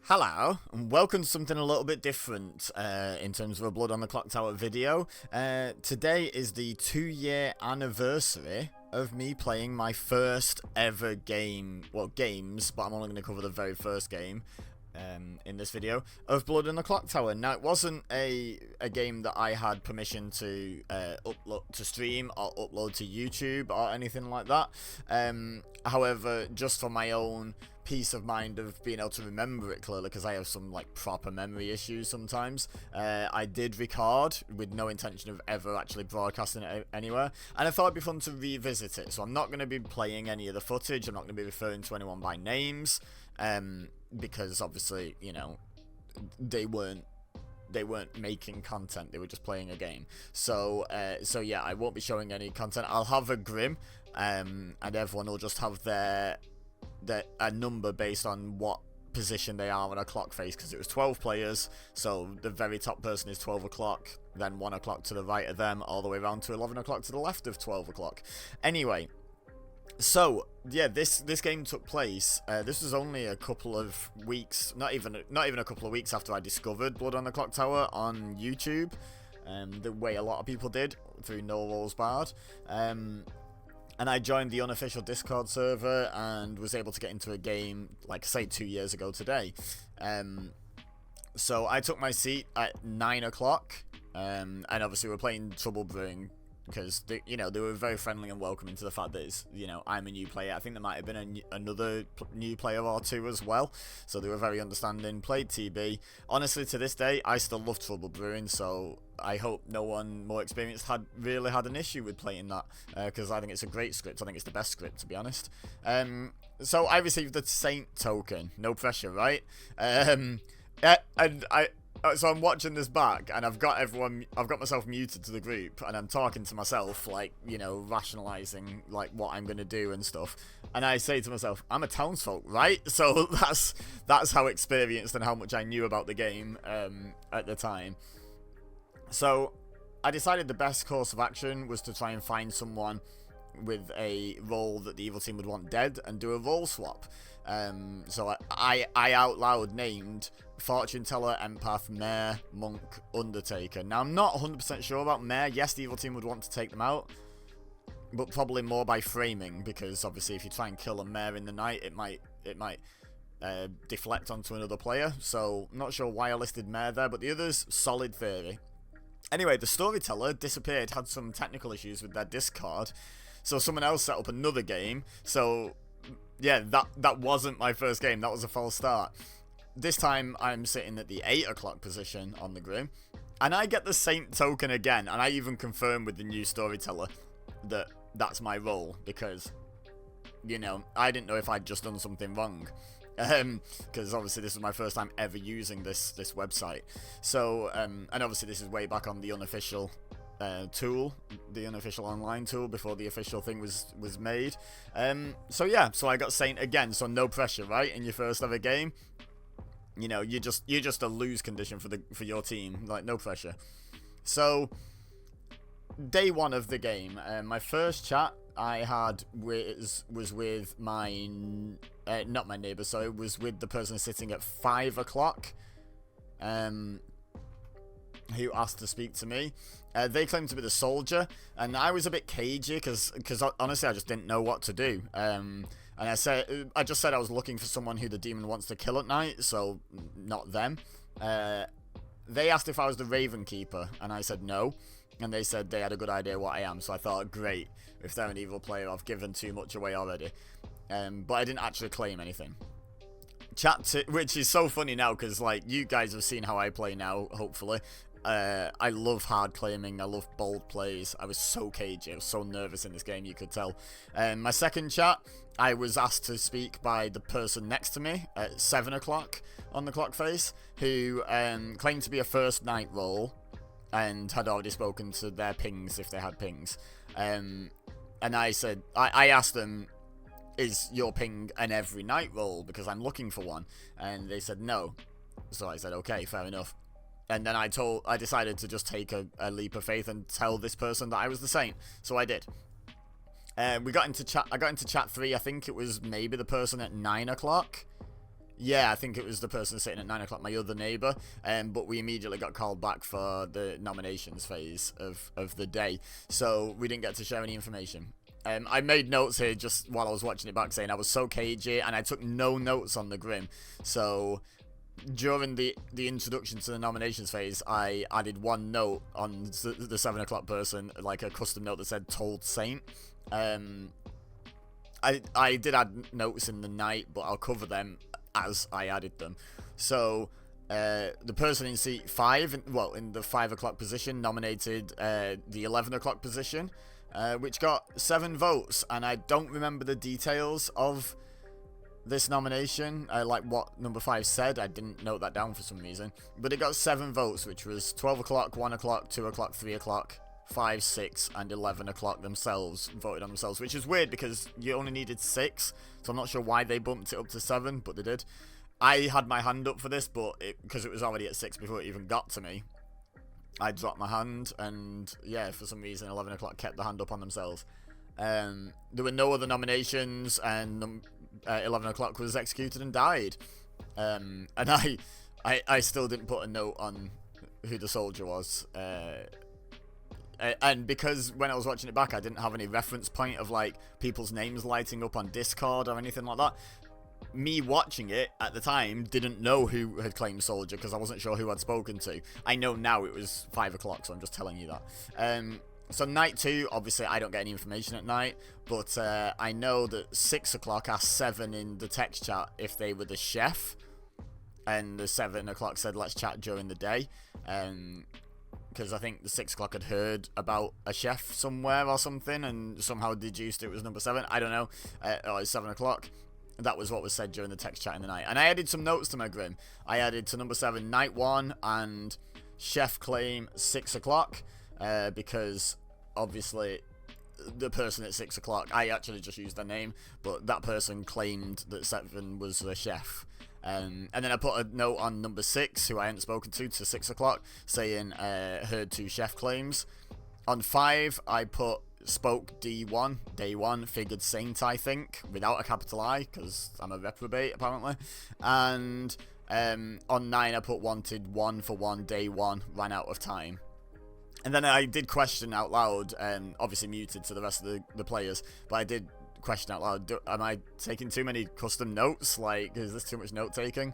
Hello, and welcome to something a little bit different in terms of a Blood on the Clocktower video. Today is the 2-year anniversary of me playing my first ever game, well, games, but I'm only going to cover the very first game in this video, of Blood on the Clocktower. Now, it wasn't a game that I had permission to upload to stream or upload to YouTube or anything like that. However, just for my own peace of mind of being able to remember it clearly, because I have some like proper memory issues sometimes, I did record with no intention of ever actually broadcasting it anywhere, and I thought it'd be fun to revisit it. So I'm not going to be playing any of the footage, I'm not going to be referring to anyone by names, because obviously, you know, they weren't making content, they were just playing a game. So yeah, I won't be showing any content. I'll have a grim, and everyone will just have a number based on what position they are on a clock face, because it was 12 players, so the very top person is 12 o'clock, then 1 o'clock to the right of them, all the way around to 11 o'clock to the left of 12 o'clock. Anyway, so yeah, this game took place, this was only a couple of weeks, not even a couple of weeks after I discovered Blood on the Clocktower on YouTube, the way a lot of people did, through No Rules Barred. And I joined the unofficial Discord server and was able to get into a game, like I say, 2 years ago today. So I took my seat at 9 o'clock, and obviously we're playing Trouble Brewing, because they were very friendly and welcoming to the fact that I'm a new player. I think there might have been another new player or two as well, so they were very understanding. Played TB. Honestly, to this day, I still love Trouble Brewing, so I hope no one more experienced really had an issue with playing that, because I think it's a great script. I think it's the best script, to be honest. So I received the Saint token. No pressure, right? So I'm watching this back, and I've got myself muted to the group, and I'm talking to myself, like, rationalizing, like, what I'm gonna do and stuff. And I say to myself, I'm a townsfolk, right? So that's how experienced and how much I knew about the game at the time. So I decided the best course of action was to try and find someone with a role that the evil team would want dead and do a role swap. So I out loud named Fortune Teller, Empath, Mayor, Monk, Undertaker. Now, I'm not 100% sure about Mayor. Yes, the evil team would want to take them out, but probably more by framing, because obviously if you try and kill a Mayor in the night, it might deflect onto another player. So not sure why I listed Mayor there, but the others, solid theory. Anyway, the Storyteller disappeared, had some technical issues with their Discord, so someone else set up another game. So yeah, that wasn't my first game, that was a false start. This time I'm sitting at the 8 o'clock position on the grim, and I get the Saint token again, and I even confirm with the new Storyteller that that's my role, because, I didn't know if I'd just done something wrong. Because obviously this is my first time ever using this website. So, and obviously this is way back on the unofficial tool, the unofficial online tool, before the official thing was made. So yeah, so I got Saint again, so no pressure, right? In your first ever game, you're just a lose condition for your team, like no pressure. So day one of the game, my first chat I had was with my not my neighbour, so it was with the person sitting at 5 o'clock, who asked to speak to me. They claimed to be the soldier, and I was a bit cagey because honestly I just didn't know what to do. And I just said I was looking for someone who the demon wants to kill at night, so not them. They asked if I was the Raven Keeper, and I said no. And they said they had a good idea what I am, so I thought, great, if they're an evil player, I've given too much away already. But I didn't actually claim anything. Which is so funny now, because, like, you guys have seen how I play now, hopefully. I love hard claiming, I love bold plays. I was so cagey, I was so nervous in this game, you could tell. My second chat, I was asked to speak by the person next to me at 7 o'clock on the clock face, who claimed to be a first night role, and had already spoken to their pings if they had pings. And I said, I asked them, is your ping an every night roll, because I'm looking for one? And they said no. So I said, okay, fair enough. And then I decided to just take a leap of faith and tell this person that I was the Saint. So I did. We got into chat. I got into chat 3. I think it was maybe the person at 9 o'clock. Yeah, I think it was the person sitting at 9 o'clock, my other neighbour, but we immediately got called back for the nominations phase of the day, so we didn't get to share any information. I made notes here just while I was watching it back saying I was so cagey, and I took no notes on the Grim, so during the introduction to the nominations phase, I added one note on the 7 o'clock person, like a custom note that said "Told Saint." I did add notes in the night, but I'll cover them as I added them. So the person in seat 5, well, in the 5 o'clock position, nominated the 11 o'clock position, which got 7 votes, and I don't remember the details of this nomination, like what number 5 said. I didn't note that down for some reason, but it got 7 votes, which was 12 o'clock, 1 o'clock, 2 o'clock, 3 o'clock, 5, 6, and 11 o'clock themselves voted on themselves, which is weird because you only needed 6, so I'm not sure why they bumped it up to 7, but they did. I had my hand up for this, but because it was already at 6 before it even got to me, I dropped my hand, and yeah, for some reason 11 o'clock kept the hand up on themselves. There were no other nominations, and 11 o'clock was executed and died. And I still didn't put a note on who the soldier was. And because when I was watching it back, I didn't have any reference point of like people's names lighting up on Discord or anything like that. Me watching it at the time didn't know who had claimed soldier because I wasn't sure who I'd spoken to. I know now it was 5 o'clock, so I'm just telling you that. So night 2, obviously I don't get any information at night, but I know that 6 o'clock asked 7 in the text chat if they were the chef, and the 7 o'clock said let's chat during the day. Because I think the 6 o'clock had heard about a chef somewhere or something and somehow deduced it was number 7. I don't know. Or it's 7 o'clock. That was what was said during the text chat in the night. And I added some notes to my Grim. I added to number 7 night 1 and chef claim 6 o'clock. Because obviously the person at 6 o'clock, I actually just used their name, but that person claimed that 7 was the chef. And then I put a note on number 6, who I hadn't spoken to 6 o'clock, saying heard 2 chef claims. On 5, I put spoke D1, day 1, figured saint, I think, without a capital I, because I'm a reprobate, apparently. And on 9, I put wanted 1 for 1, day 1, ran out of time. And then I did question out loud, obviously muted to the rest of the players, but I did question out loud, am I taking too many custom notes? Like, is this too much note taking?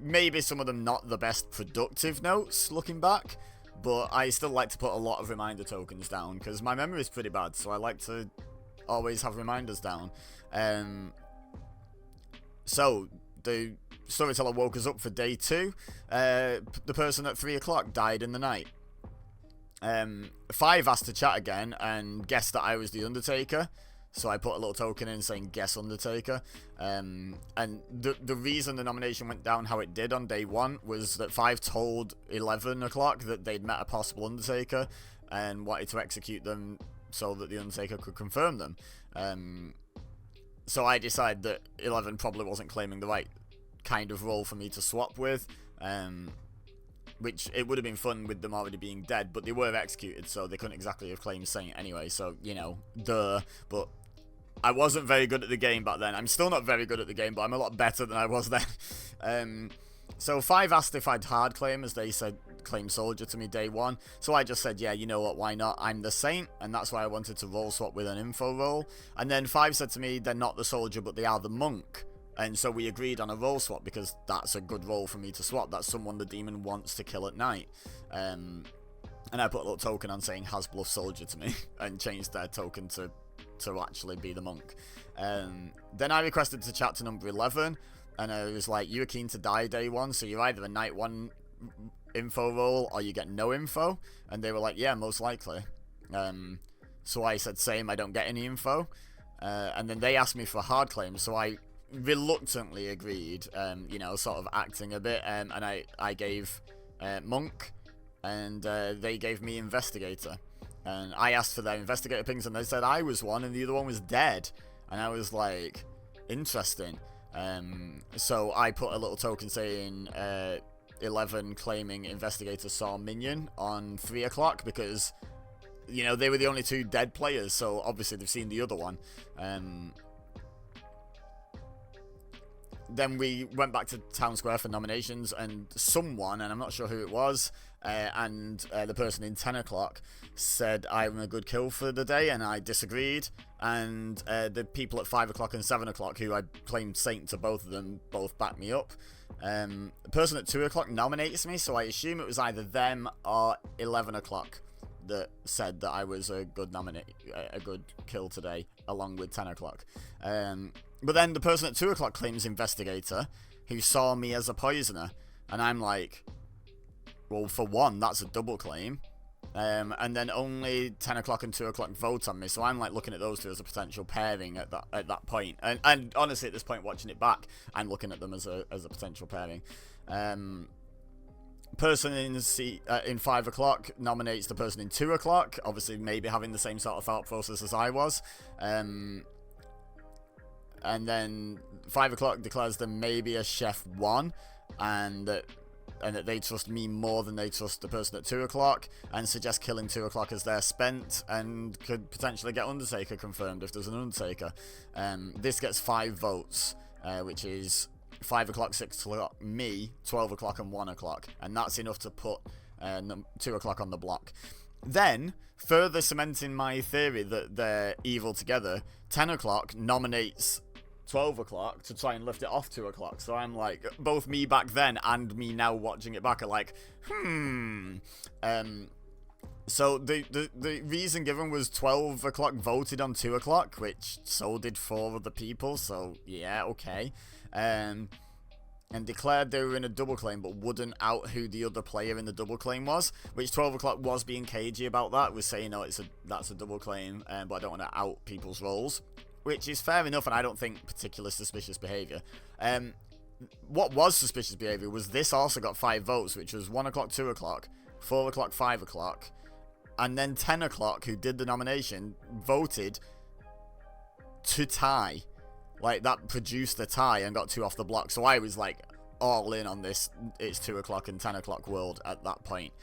Maybe some of them not the best productive notes looking back, but I still like to put a lot of reminder tokens down because my memory is pretty bad, so I like to always have reminders down. So the storyteller woke us up for day 2. The person at 3 o'clock died in the night. 5 asked to chat again and guessed that I was the Undertaker. So I put a little token in saying guess Undertaker. And the reason the nomination went down how it did on day 1 was that 5 told 11 o'clock that they'd met a possible Undertaker and wanted to execute them so that the Undertaker could confirm them. So I decided that 11 probably wasn't claiming the right kind of role for me to swap with. Which it would have been fun with them already being dead, but they were executed, so they couldn't exactly have claimed Saint anyway, so, you know, duh. But I wasn't very good at the game back then. I'm still not very good at the game, but I'm a lot better than I was then. So 5 asked if I'd hard claim, as they said, claim soldier to me day 1. So I just said, yeah, you know what, why not? I'm the Saint, and that's why I wanted to role swap with an info role. And then 5 said to me, they're not the soldier, but they are the monk. And so we agreed on a role swap because that's a good role for me to swap. That's someone the demon wants to kill at night. And I put a little token on saying has bluff soldier to me and changed their token to actually be the monk. Then I requested to chat to number 11 and I was like, you were keen to die day 1, so you're either a night 1 info role or you get no info. And they were like, yeah, most likely. So I said same, I don't get any info. And then they asked me for a hard claim, so I reluctantly agreed, you know, sort of acting a bit, and I gave monk, and they gave me investigator, and I asked for their investigator pings, and they said I was one, and the other one was dead, and I was like, interesting. So I put a little token saying 11 claiming investigator saw minion on 3 o'clock, because, you know, they were the only 2 dead players, so obviously they've seen the other one. then we went back to Town Square for nominations, and someone, and I'm not sure who it was, and the person in 10 o'clock said I'm a good kill for the day, and I disagreed. And the people at 5 o'clock and 7 o'clock, who I claimed Saint to both of them, both backed me up. The person at 2 o'clock nominates me, so I assume it was either them or 11 o'clock that said that I was a good a good kill today, along with 10 o'clock. But then the person at 2 o'clock claims Investigator, who saw me as a poisoner, and I'm like, well, for one, that's a double claim. And then only 10 o'clock and 2 o'clock vote on me, so I'm like looking at those two as a potential pairing at that point. And honestly, at this point, watching it back, I'm looking at them as a potential pairing. Person in 5 o'clock nominates the person in 2 o'clock, obviously maybe having the same sort of thought process as I was. And then 5 o'clock declares them maybe a chef 1, and that they trust me more than they trust the person at 2 o'clock, and suggest killing 2 o'clock as they're spent, and could potentially get Undertaker confirmed if there's an Undertaker. This gets 5 votes, which is 5 o'clock, 6 o'clock, me, 12 o'clock and 1 o'clock, and that's enough to put 2 o'clock on the block. Then, further cementing my theory that they're evil together, 10 o'clock nominates 12 o'clock to try and lift it off 2 o'clock. So I'm like, both me back then and me now watching it back are like, So the reason given was 12 o'clock voted on 2 o'clock, which so did 4 other people, so yeah, okay. And declared they were in a double claim, but wouldn't out who the other player in the double claim was, which 12 o'clock was being cagey about that, was saying, oh, that's a double claim, but I don't want to out people's roles. Which is fair enough, and I don't think particular suspicious behaviour. What was suspicious behaviour was this also got 5 votes, which was 1 o'clock, 2 o'clock, 4 o'clock, 5 o'clock, and then 10 o'clock, who did the nomination, voted to tie. Like, that produced the tie and got 2 off the block. So I was, like, all in on this it's 2 o'clock and 10 o'clock world at that point.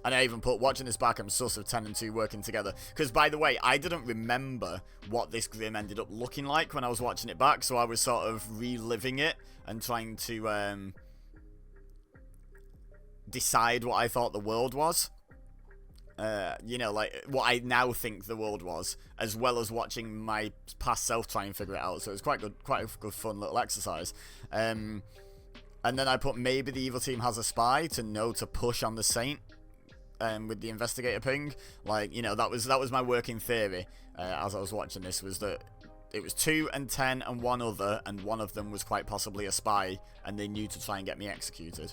And I even put, watching this back, I'm sus of 10 and 2 working together. Because, by the way, I didn't remember what this Grim ended up looking like when I was watching it back. So I was sort of reliving it and trying to decide what I thought the world was. You know, like, what I now think the world was. As well as watching my past self try and figure it out. So it was quite a good, fun little exercise. And then I put, maybe the evil team has a spy to know to push on the Saint. With the Investigator ping, like, you know, that was my working theory as I was watching this, was that it was 2 and 10 and 1 other, and one of them was quite possibly a spy, and they knew to try and get me executed.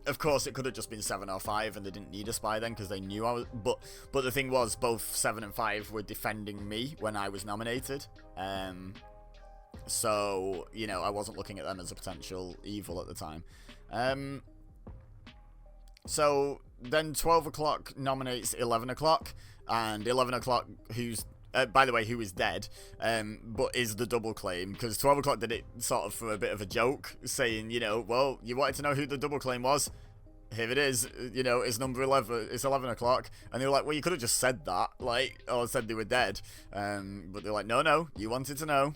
Of course, it could have just been 7 or 5, and they didn't need a spy then because they knew I was. But the thing was, both 7 and 5 were defending me when I was nominated. So, you know, I wasn't looking at them as a potential evil at the time. So then 12 o'clock nominates 11 o'clock, and 11 o'clock, who's, by the way, who is dead, but is the double claim, because 12 o'clock did it sort of for a bit of a joke, saying, you know, well, you wanted to know who the double claim was, here it is, you know, it's number 11, it's 11 o'clock, and they were like, well, you could have just said that, like, or said they were dead, but they're like, no, you wanted to know.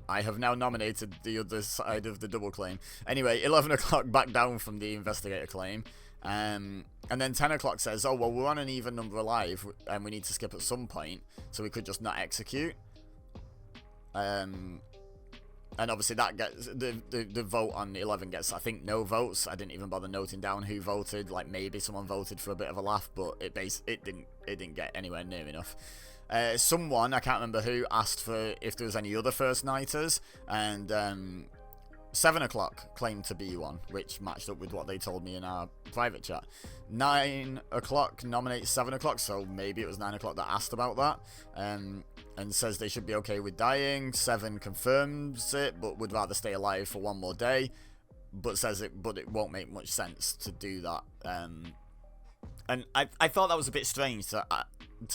I have now nominated the other side of the double claim. Anyway, 11 o'clock back down from the Investigator claim. And then 10 o'clock says, oh, well, we're on an even number alive, and we need to skip at some point, so we could just not execute. And obviously that gets, the vote on 11 gets, I think, no votes. I didn't even bother noting down who voted, like, maybe someone voted for a bit of a laugh, but it didn't get anywhere near enough. Someone, I can't remember who, asked for if there was any other first nighters, and 7 o'clock claimed to be one, which matched up with what they told me in our private chat. 9 o'clock nominates 7 o'clock, so maybe it was 9 o'clock that asked about that, and says they should be okay with dying. 7 confirms it, but would rather stay alive for one more day, but it won't make much sense to do that. And I thought that was a bit strange to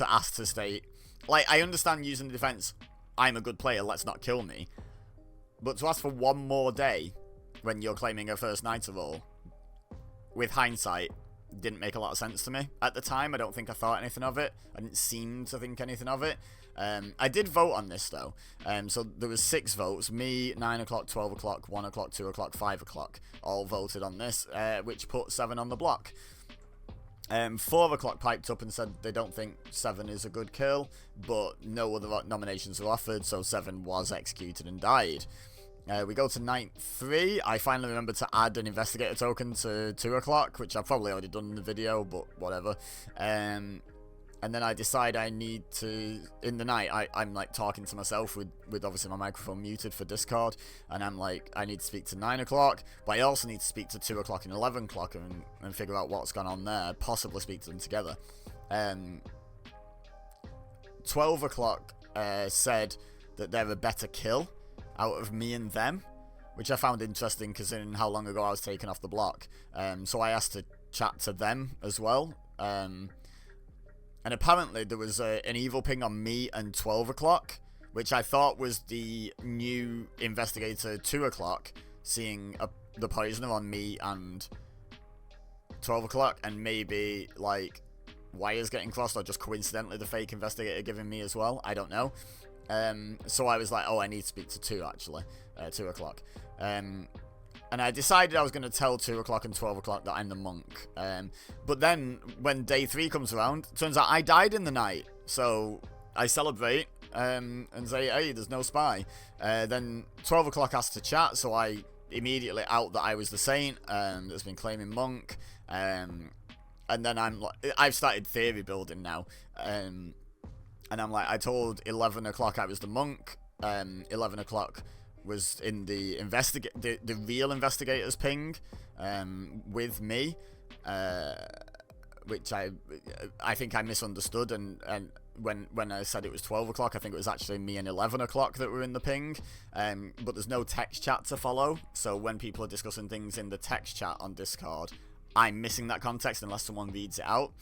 ask to stay. Like, I understand using the defense, I'm a good player, let's not kill me. But to ask for one more day when you're claiming a first nighter role, with hindsight, didn't make a lot of sense to me at the time. I don't think I thought anything of it. I didn't seem to think anything of it. I did vote on this though. So there was 6 votes. Me, 9 o'clock, 12 o'clock, 1 o'clock, 2 o'clock, 5 o'clock all voted on this, which put 7 on the block. 4 o'clock piped up and said they don't think 7 is a good kill, but no other nominations were offered, so 7 was executed and died. We go to night 3. I finally remembered to add an investigator token to 2 o'clock, which I've probably already done in the video, but whatever. And then I decide I need to, in the night, I'm like talking to myself with obviously my microphone muted for Discord, and I'm like, I need to speak to 9 o'clock, but I also need to speak to 2 o'clock and 11 o'clock and figure out what's gone on there, possibly speak to them together. 12 o'clock said that they're a better kill out of me and them, which I found interesting considering how long ago I was taken off the block. So I asked to chat to them as well. And apparently there was an evil ping on me and 12 o'clock, which I thought was the new investigator 2 o'clock, seeing the poisoner on me and 12 o'clock, and maybe like wires getting crossed, or just coincidentally the fake investigator giving me as well. I don't know. So I was like, oh, I need to speak to 2 actually, 2 o'clock. And I decided I was going to tell 2 o'clock and 12 o'clock that I'm the monk. But then, when day 3 comes around, it turns out I died in the night. So, I celebrate and say, hey, there's no spy. Then, 12 o'clock asked to chat, so I immediately out that I was the saint that's been claiming monk. And then I've started theory building now. And I'm like, I told 11 o'clock I was the monk. 11 o'clock was in the real investigator's ping with me, which I think I misunderstood, and when I said it was 12 o'clock, I think it was actually me and 11 o'clock that were in the ping, but there's no text chat to follow, so when people are discussing things in the text chat on Discord, I'm missing that context unless someone reads it out.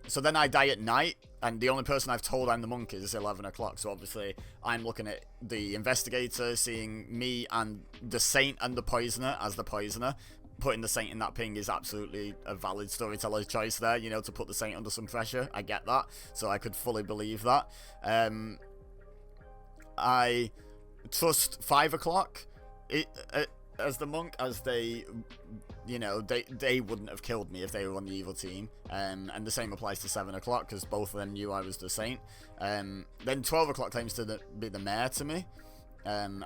So then I die at night, and the only person I've told I'm the monk is 11 o'clock, so obviously I'm looking at the investigator, seeing me and the saint and the poisoner as the poisoner. Putting the saint in that ping is absolutely a valid storyteller's choice there, you know, to put the saint under some pressure. I get that, so I could fully believe that. I trust 5 o'clock as the monk, as they... You know, they wouldn't have killed me if they were on the evil team. And the same applies to 7 o'clock, because both of them knew I was the saint. Then 12 o'clock claims to be the mayor to me. And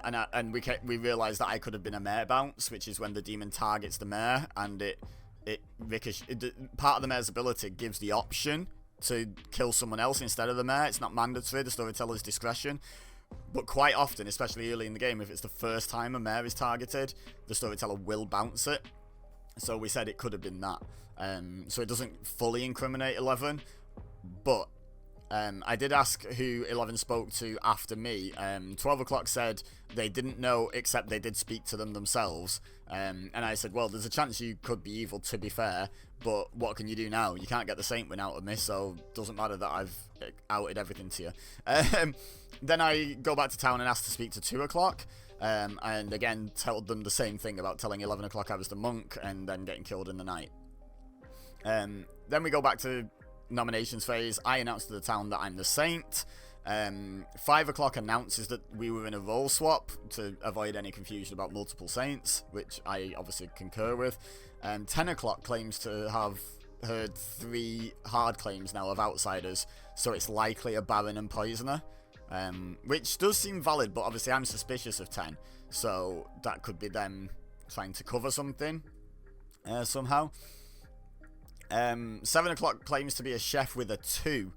we realised that I could have been a mayor bounce, which is when the demon targets the mayor, and part of the mayor's ability gives the option to kill someone else instead of the mayor. It's not mandatory, the storyteller's discretion. But quite often, especially early in the game, if it's the first time a mayor is targeted, the storyteller will bounce it. So we said it could have been that. So it doesn't fully incriminate 11. But I did ask who 11 spoke to after me. 12 o'clock said they didn't know, except they did speak to them themselves. And I said, well, there's a chance you could be evil, to be fair. But what can you do now? You can't get the saint win out of me, so it doesn't matter that I've outed everything to you. Then I go back to town and ask to speak to 2 o'clock. And again, told them the same thing about telling 11 o'clock I was the monk and then getting killed in the night. Then we go back to nominations phase. I announce to the town that I'm the saint. 5 o'clock announces that we were in a role swap to avoid any confusion about multiple saints, which I obviously concur with. 10 o'clock claims to have heard 3 hard claims now of outsiders, so it's likely a Baron and Poisoner. Which does seem valid, but obviously I'm suspicious of 10, so that could be them trying to cover something somehow. 7 o'clock claims to be a chef with a 2,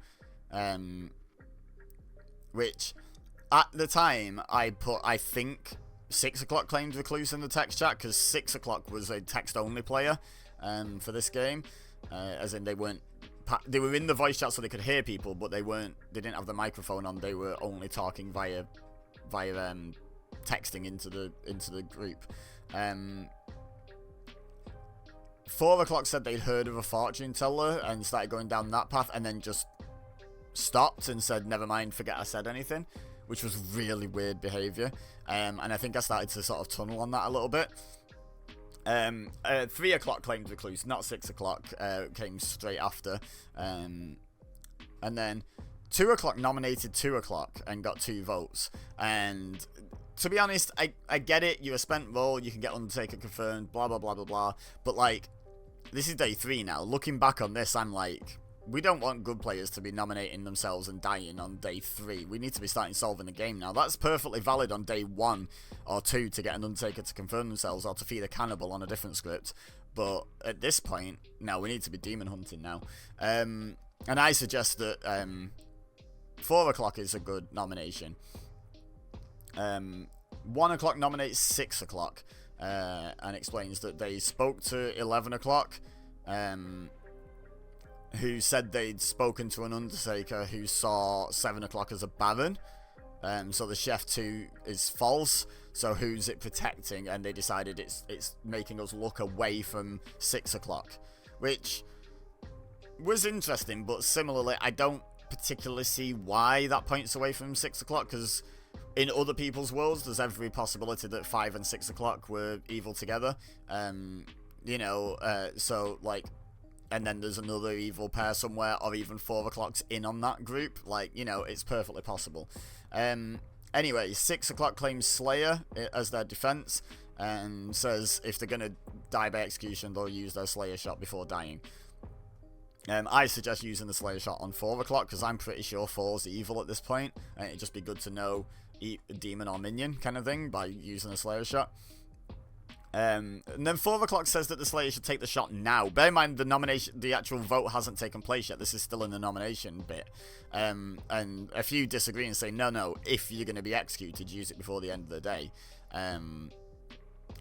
which at the time I think 6 o'clock claimed recluse in the text chat, because 6 o'clock was a text only player for this game, as in they were in the voice chat so they could hear people, but they didn't have the microphone on. They were only talking via texting into the group. 4 o'clock said they'd heard of a fortune teller and started going down that path, and then just stopped and said, never mind, forget I said anything, which was really weird behaviour. And I think I started to sort of tunnel on that a little bit. 3 o'clock claimed recluse, not 6 o'clock, came straight after. And then 2 o'clock nominated 2 o'clock and got 2 votes. And to be honest, I get it. You're a spent role, you can get Undertaker confirmed, blah, blah, blah, blah, blah. But, like, this is day 3 now. Looking back on this, I'm like, we don't want good players to be nominating themselves and dying on day 3. We need to be starting solving the game now. That's perfectly valid on day 1 or 2 to get an Undertaker to confirm themselves or to feed a cannibal on a different script. But at this point, no, we need to be demon hunting now. And I suggest that 4 o'clock is a good nomination. 1 o'clock nominates 6 o'clock and explains that they spoke to 11 o'clock. Who said they'd spoken to an Undertaker who saw 7 o'clock as a Baron. So the Chef 2 is false. So who's it protecting? And they decided it's making us look away from 6 o'clock. Which was interesting, but similarly, I don't particularly see why that points away from 6 o'clock, because in other people's worlds, there's every possibility that 5 and 6 o'clock were evil together. So, like, and then there's another evil pair somewhere, or even 4 o'clock's in on that group. Like, it's perfectly possible. Anyway, 6 o'clock claims Slayer as their defense, and says if they're going to die by execution, they'll use their Slayer shot before dying. I suggest using the Slayer shot on 4 o'clock, because I'm pretty sure 4's evil at this point, and it'd just be good to know demon or minion kind of thing by using a Slayer shot. And then 4 o'clock says that the Slayer should take the shot now. Bear in mind, the actual vote hasn't taken place yet. This is still in the nomination bit. And a few disagree and say, no, if you're going to be executed, use it before the end of the day.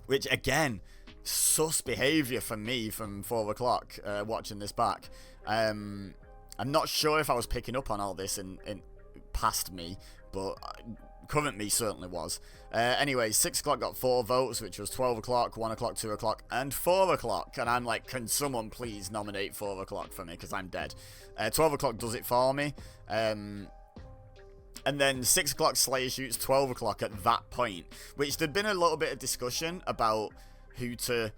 Which, again, sus behaviour from me from 4 o'clock, watching this back. I'm not sure if I was picking up on all this in past me, but current me certainly was. Anyway, 6 o'clock got 4 votes, which was 12 o'clock, 1 o'clock, 2 o'clock, and 4 o'clock. And I'm like, can someone please nominate 4 o'clock for me, because I'm dead. 12 o'clock does it for me. And then 6 o'clock Slayer shoots 12 o'clock at that point, which there'd been a little bit of discussion about who to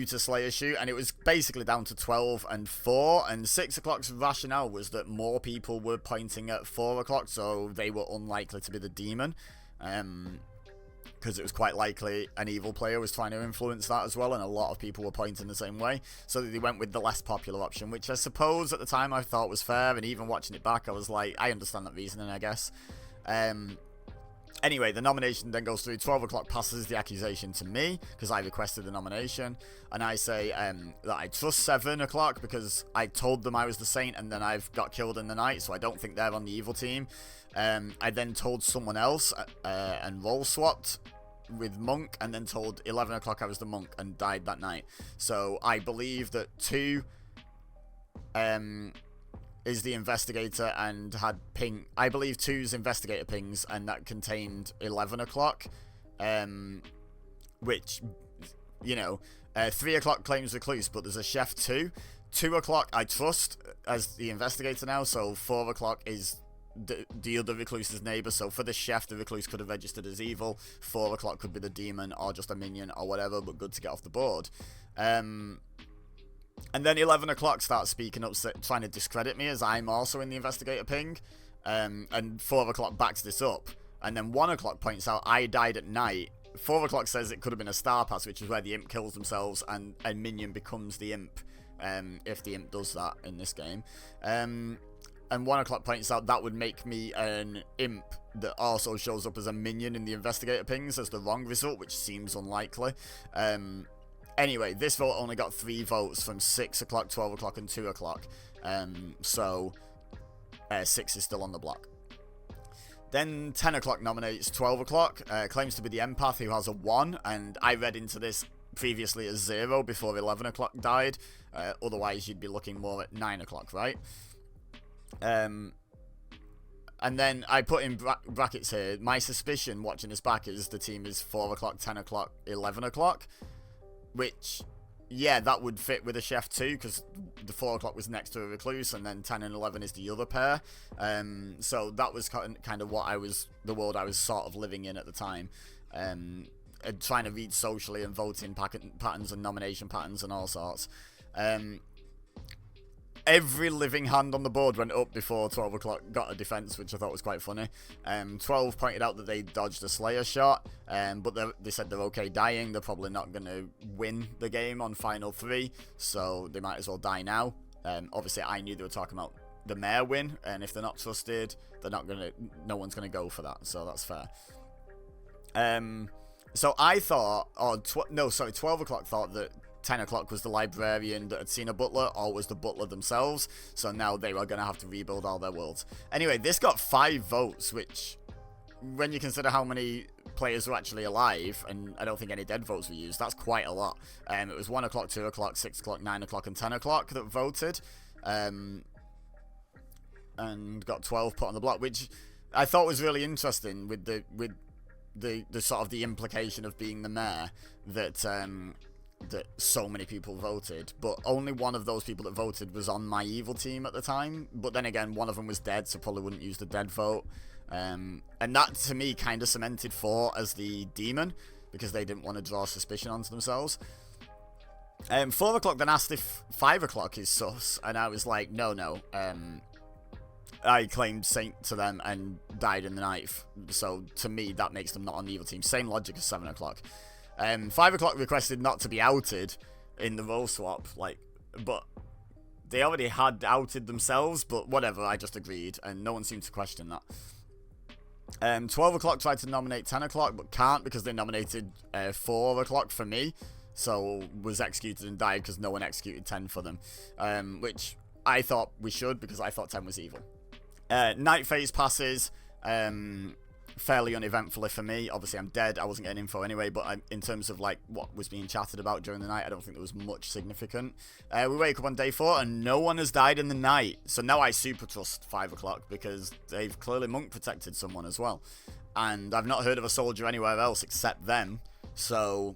Slayer shoot, and it was basically down to 12 and 4, and 6 o'clock's rationale was that more people were pointing at 4 o'clock, so they were unlikely to be the demon, because it was quite likely an evil player was trying to influence that as well, and a lot of people were pointing the same way, so they went with the less popular option, which I suppose at the time I thought was fair, and even watching it back I was like, I understand that reasoning, I guess. Anyway, the nomination then goes through. 12 o'clock passes the accusation to me, because I requested the nomination, and I say that I trust 7 o'clock, because I told them I was the saint, and then I've got killed in the night, so I don't think they're on the evil team. I then told someone else, and role swapped with Monk, and then told 11 o'clock I was the Monk, and died that night. So I believe that 2 is the investigator and had ping. I believe 2's investigator pings, and that contained 11 o'clock, which, 3 o'clock claims recluse, but there's a Chef 2. 2 o'clock I trust as the investigator now, so 4 o'clock is the other recluse's neighbour, so for the Chef, the recluse could have registered as evil. 4 o'clock could be the demon, or just a minion, or whatever, but good to get off the board. And then 11 o'clock starts speaking up, trying to discredit me, as I'm also in the investigator ping. And 4 o'clock backs this up. And then 1 o'clock points out I died at night. 4 o'clock says it could have been a star pass, which is where the imp kills themselves and a minion becomes the imp, if the imp does that in this game. And 1 o'clock points out that would make me an imp that also shows up as a minion in the investigator pings as the wrong result, which seems unlikely. Anyway, this vote only got 3 votes from 6 o'clock, 12 o'clock, and 2 o'clock. So 6 is still on the block. Then 10 o'clock nominates 12 o'clock, claims to be the empath who has a 1, and I read into this previously as 0 before 11 o'clock died. Otherwise, you'd be looking more at 9 o'clock, right? And then I put in brackets here, my suspicion watching this back is the team is 4 o'clock, 10 o'clock, 11 o'clock. Which, yeah, that would fit with a Chef 2, because the 4 o'clock was next to a recluse, and then 10 and 11 is the other pair. So that was kind of the world I was sort of living in at the time. trying to read socially and voting patterns and nomination patterns and all sorts. Every living hand on the board went up before 12 o'clock got a defense, which I thought was quite funny. 12 pointed out that they dodged a Slayer shot, but they said they're okay dying. They're probably not going to win the game on final 3, so they might as well die now. Obviously, I knew they were talking about the mayor win, and if they're not trusted, no one's going to go for that, so that's fair. So I thought, 12 o'clock thought that 10 o'clock was the librarian that had seen a butler, or was the butler themselves, so now they were going to have to rebuild all their worlds. Anyway, this got 5 votes, which, when you consider how many players were actually alive, and I don't think any dead votes were used, that's quite a lot. It was 1 o'clock, 2 o'clock, 6 o'clock, 9 o'clock, and 10 o'clock that voted, and got 12 put on the block, which I thought was really interesting with the sort of the implication of being the mayor, that so many people voted, but only one of those people that voted was on my evil team at the time. But then again, one of them was dead, so probably wouldn't use the dead vote. And that, to me, kind of cemented 4 as the demon, because they didn't want to draw suspicion onto themselves. 4 o'clock then asked if 5 o'clock is sus, and I was like, no. I claimed Saint to them and died in the night, so to me, that makes them not on the evil team. Same logic as 7 o'clock. 5 o'clock requested not to be outed in the role swap, but they already had outed themselves, but whatever, I just agreed, and no one seemed to question that. 12 o'clock tried to nominate 10 o'clock, but can't because they nominated 4 o'clock for me, so was executed and died because no one executed 10 for them, which I thought we should, because I thought 10 was evil. Night phase passes, fairly uneventfully for me. Obviously, I'm dead. I wasn't getting info anyway, but in terms of what was being chatted about during the night, I don't think there was much significant. We wake up on day 4 and no one has died in the night. So now I super trust 5 o'clock, because they've clearly monk protected someone as well. And I've not heard of a soldier anywhere else except them. So,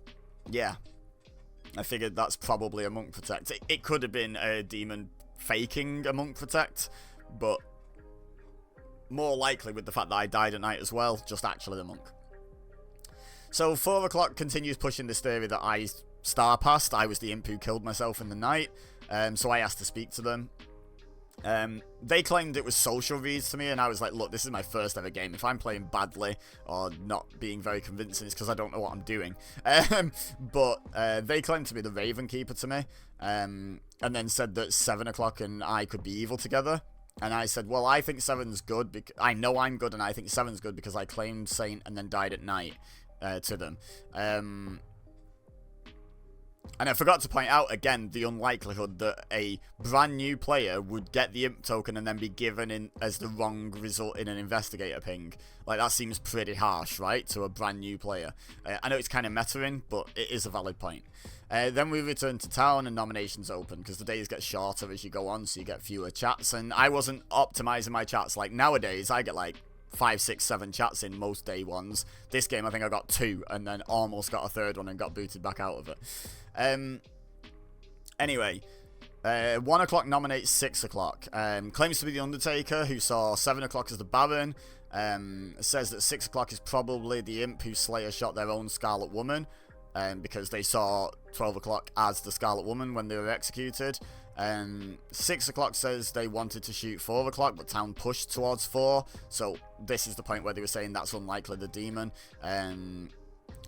yeah. I figured that's probably a monk protect. It could have been a demon faking a monk protect, but more likely with the fact that I died at night as well, just actually the monk. So 4 o'clock continues pushing this theory that I star passed. I was the imp who killed myself in the night, so I asked to speak to them. They claimed it was social reads to me, and I was like, look, this is my first ever game. If I'm playing badly or not being very convincing, it's because I don't know what I'm doing. But they claimed to be the Raven Keeper to me, and then said that 7 o'clock and I could be evil together. And I said, well, I think 7's good, I know I'm good, and I think 7's good because I claimed Saint and then died at night to them. And I forgot to point out, again, the unlikelihood that a brand new player would get the imp token and then be given in as the wrong result in an investigator ping. That seems pretty harsh, right, to a brand new player. I know it's kind of meta-ing, but it is a valid point. Then we return to town and nominations open, because the days get shorter as you go on, so you get fewer chats. And I wasn't optimizing my chats. Nowadays, I get 5, 6, 7 chats in most day ones. This game, I think I got 2, and then almost got a 3rd one and got booted back out of it. Anyway, 1 o'clock nominates 6 o'clock. Claims to be the Undertaker, who saw 7 o'clock as the Baron. Says that 6 o'clock is probably the imp who Slayer shot their own Scarlet Woman, because they saw 12 o'clock as the Scarlet Woman when they were executed. 6 o'clock says they wanted to shoot 4 o'clock, but town pushed towards 4, so this is the point where they were saying that's unlikely the demon,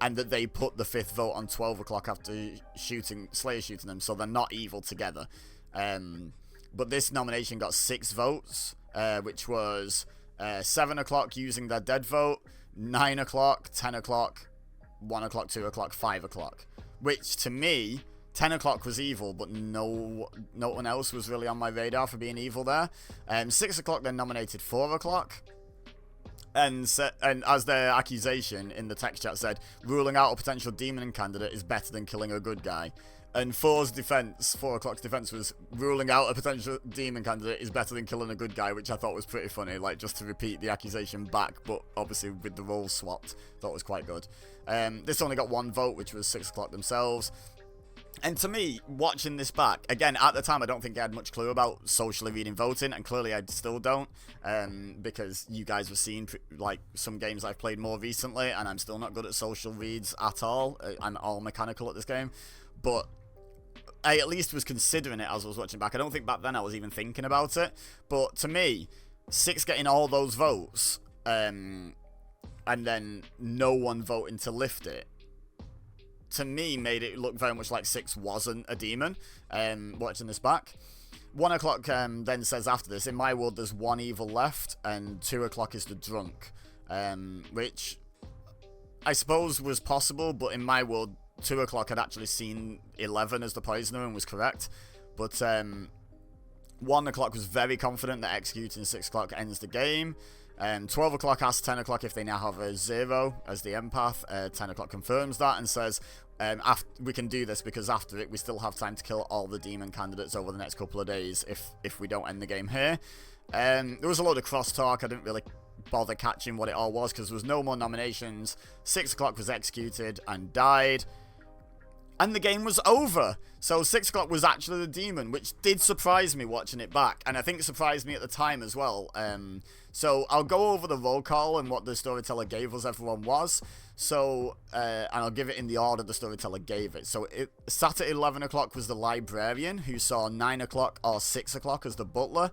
and that they put the 5th vote on 12 o'clock after Slayer shooting them, so they're not evil together. But this nomination got 6 votes, which was 7 o'clock using their dead vote, 9 o'clock, 10 o'clock, 1 o'clock, 2 o'clock, 5 o'clock, which to me, 10 o'clock was evil, but no one else was really on my radar for being evil there. 6 o'clock then nominated 4 o'clock, and as their accusation in the text chat said, ruling out a potential demon candidate is better than killing a good guy. And 4 o'clock's defense was ruling out a potential demon candidate is better than killing a good guy, which I thought was pretty funny, just to repeat the accusation back, but obviously with the roles swapped, thought was quite good. This only got 1 vote, which was 6 o'clock themselves. And to me, watching this back, again, at the time, I don't think I had much clue about socially reading voting, and clearly I still don't, because you guys were seeing, like, some games I've played more recently, and I'm still not good at social reads at all. I'm all mechanical at this game, but I at least was considering it as I was watching back. I don't think back then I was even thinking about it, but to me, 6 getting all those votes, and then no one voting to lift it, to me, made it look very much like 6 wasn't a demon, watching this back. 1 o'clock then says after this, in my world there's 1 evil left, and 2 o'clock is the drunk, which I suppose was possible, but in my world, 2 o'clock had actually seen 11 as the poisoner and was correct, but 1 o'clock was very confident that executing 6 o'clock ends the game. 12 o'clock asks 10 o'clock if they now have a 0 as the empath. 10 o'clock confirms that and says, we can do this because after it we still have time to kill all the demon candidates over the next couple of days if we don't end the game here. There was a lot of crosstalk. I didn't really bother catching what it all was because there was no more nominations. 6 o'clock was executed and died. And the game was over. So 6 o'clock was actually the demon, which did surprise me watching it back. And I think it surprised me at the time as well. So I'll go over the roll call and what the storyteller gave us everyone was. So, and I'll give it in the order the storyteller gave it. So it sat at 11 o'clock was the librarian, who saw 9 o'clock or 6 o'clock as the butler.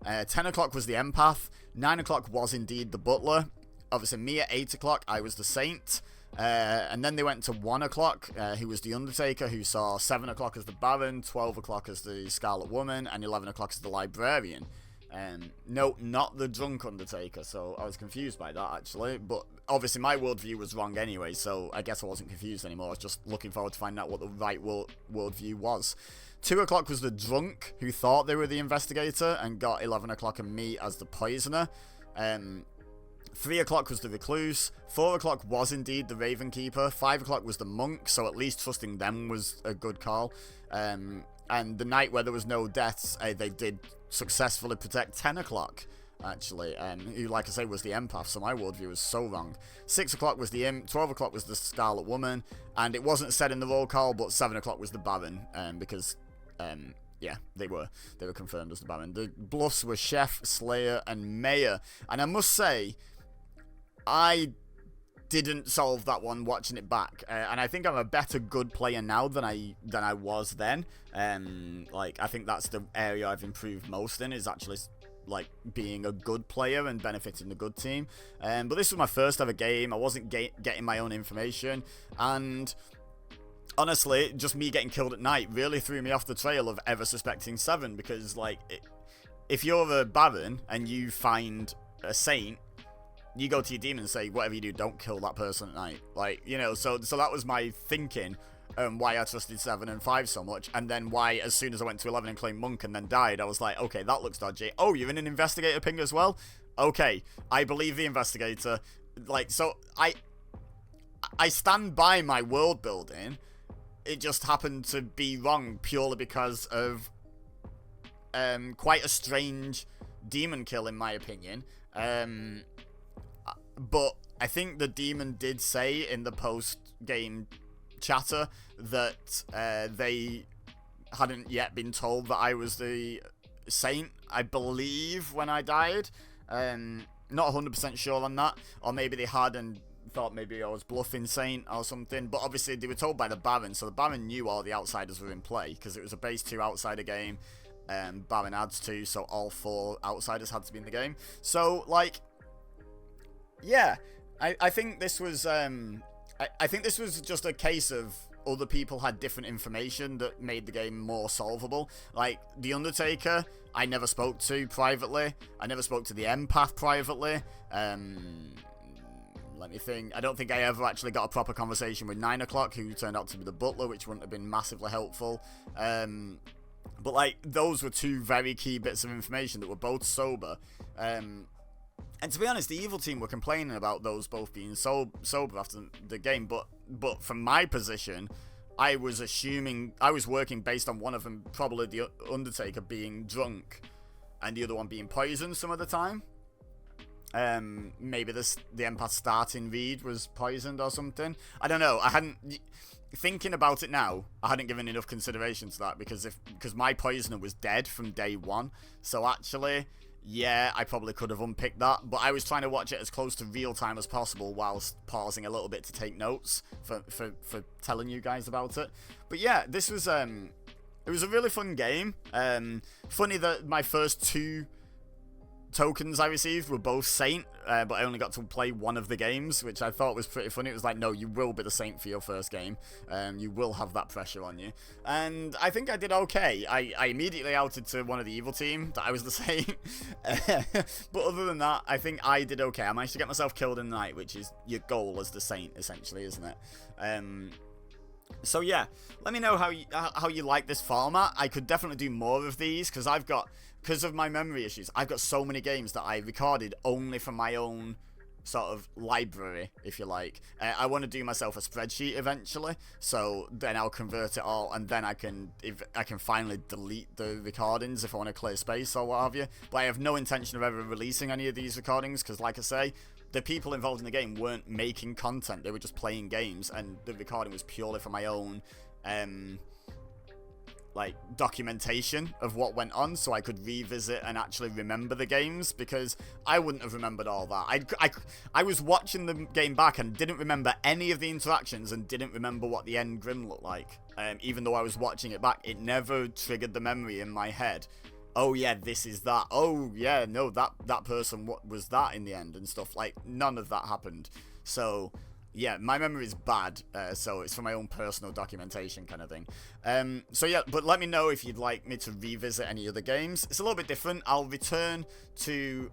10 o'clock was the empath. 9 o'clock was indeed the butler. Obviously me at 8 o'clock, I was the saint. And then they went to 1 o'clock, who was the Undertaker, who saw 7 o'clock as the Baron, 12 o'clock as the Scarlet Woman, and 11 o'clock as the Librarian. No, not the drunk Undertaker, so I was confused by that, actually. But obviously my worldview was wrong anyway, so I guess I wasn't confused anymore. I was just looking forward to finding out what the right worldview was. 2 o'clock was the drunk, who thought they were the investigator, and got 11 o'clock and me as the poisoner. 3 o'clock was the recluse. 4 o'clock was indeed the raven keeper. 5 o'clock was the monk, so at least trusting them was a good call. And the night where there was no deaths, they did successfully protect 10 o'clock, actually, who, like I say, was the empath, so my worldview was so wrong. 6 o'clock was the imp, 12 o'clock was the Scarlet Woman, and it wasn't said in the roll call, but 7 o'clock was the Baron, because, yeah, they were confirmed as the Baron. The bluffs were Chef, Slayer, and Mayor, and I must say, I didn't solve that one watching it back, and I think I'm a better good player now than I was then. Like, I think that's the area I've improved most in, is actually like being a good player and benefiting the good team. But this was my first ever game. I wasn't getting my own information, and honestly, just me getting killed at night really threw me off the trail of ever suspecting 7, because like if you're a Baron and you find a saint, you go to your demon and say, whatever you do, don't kill that person at night. Like, you know, so that was my thinking, why I trusted 7 and 5 so much, and then why, as soon as I went to 11 and claimed monk and then died, I was like, okay, that looks dodgy. Oh, you're in an investigator ping as well? Okay, I believe the investigator. Like, so I stand by my world building. It just happened to be wrong purely because of quite a strange demon kill, in my opinion. But I think the demon did say in the post-game chatter that they hadn't yet been told that I was the saint, I believe, when I died. Not 100% sure on that. Or maybe they had and thought maybe I was bluffing saint or something. But obviously they were told by the Baron, so the Baron knew all the outsiders were in play, because it was a base 2 outsider game. Baron adds 2, so all 4 outsiders had to be in the game. So, like, yeah, I think this was I think this was just a case of other people had different information that made the game more solvable. Like the Undertaker, I never spoke to privately. I never spoke to the empath privately. Let me think. I don't think I ever actually got a proper conversation with 9 o'clock, who turned out to be the butler, which wouldn't have been massively helpful. But like, those were 2 very key bits of information that were both sober. And to be honest, the evil team were complaining about those both being sober after the game, but from my position, I was assuming, I was working based on one of them, probably the Undertaker, being drunk, and the other one being poisoned some of the time. Maybe the empath starting read was poisoned or something. I don't know. I hadn't... Thinking about it now, I hadn't given enough consideration to that because my poisoner was dead from day one. So actually, yeah, I probably could have unpicked that. But I was trying to watch it as close to real time as possible whilst pausing a little bit to take notes for telling you guys about it. But yeah, this was it was a really fun game. Funny that my first 2 tokens I received were both Saint, but I only got to play one of the games, which I thought was pretty funny. It was like, no, you will be the Saint for your first game. You will have that pressure on you. And I think I did okay. I immediately outed to one of the evil team that I was the Saint. But other than that, I think I did okay. I managed to get myself killed in the night, which is your goal as the Saint, essentially, isn't it? So yeah, let me know how you like this format. I could definitely do more of these, because of my memory issues, I've got so many games that I recorded only from my own sort of library, if you like. I want to do myself a spreadsheet eventually, so then I'll convert it all, and then I can finally delete the recordings if I want to clear space or what have you. But I have no intention of ever releasing any of these recordings, because like I say, the people involved in the game weren't making content, they were just playing games, and the recording was purely for my own like documentation of what went on, so I could revisit and actually remember the games, because I wouldn't have remembered all that. I was watching the game back and didn't remember any of the interactions and didn't remember what the end grim looked like. Even though I was watching it back, it never triggered the memory in my head. Oh yeah, this is that. Oh yeah, no, that person, what was that in the end and stuff. Like, none of that happened. So yeah, my memory is bad, so it's for my own personal documentation kind of thing. So yeah, but let me know if you'd like me to revisit any other games. It's a little bit different. I'll return to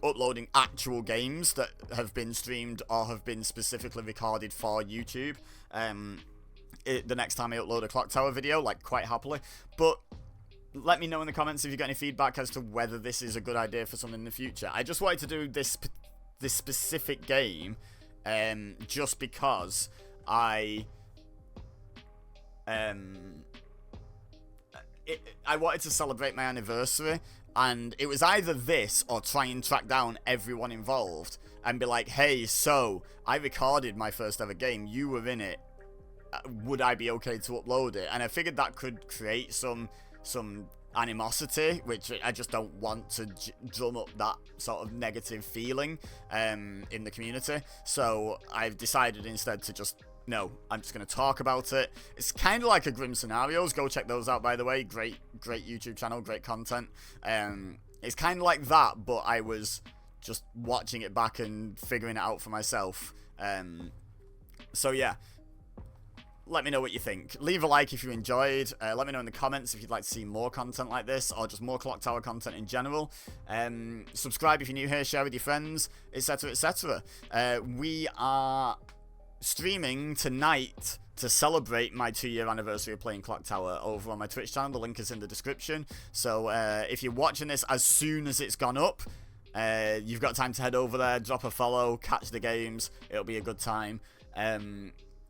uploading actual games that have been streamed or have been specifically recorded for YouTube the next time I upload a Clocktower video, like, quite happily. But let me know in the comments if you got any feedback as to whether this is a good idea for something in the future. I just wanted to do this specific game just because I wanted to celebrate my anniversary, and it was either this or try and track down everyone involved and be like, hey, so I recorded my first ever game, you were in it, would I be okay to upload it? And I figured that could create some animosity, which I just don't want to drum up that sort of negative feeling in the community. So I've decided instead to just, no, I'm just going to talk about it. It's kind of like a Grim Scenarios. Go check those out, by the way. Great YouTube channel, great content. It's kind of like that, but I was just watching it back and figuring it out for myself. So yeah, let me know what you think. Leave a like if you enjoyed. Let me know in the comments if you'd like to see more content like this, or just more Clocktower content in general. Subscribe if you're new here, share with your friends, etc, etc. We are streaming tonight to celebrate my 2-year anniversary of playing Clocktower over on my Twitch channel. The link is in the description. So if you're watching this as soon as it's gone up, you've got time to head over there, drop a follow, catch the games. It'll be a good time.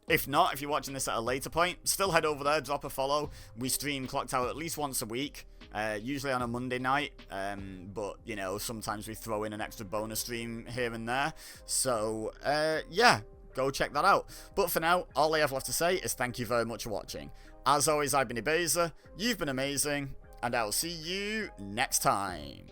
If not, if you're watching this at a later point, still head over there, drop a follow. We stream Clocktower at least once a week, usually on a Monday night, but, you know, sometimes we throw in an extra bonus stream here and there. So, yeah, go check that out. But for now, all I have left to say is thank you very much for watching. As always, I've been EBEZA, you've been amazing, and I'll see you next time.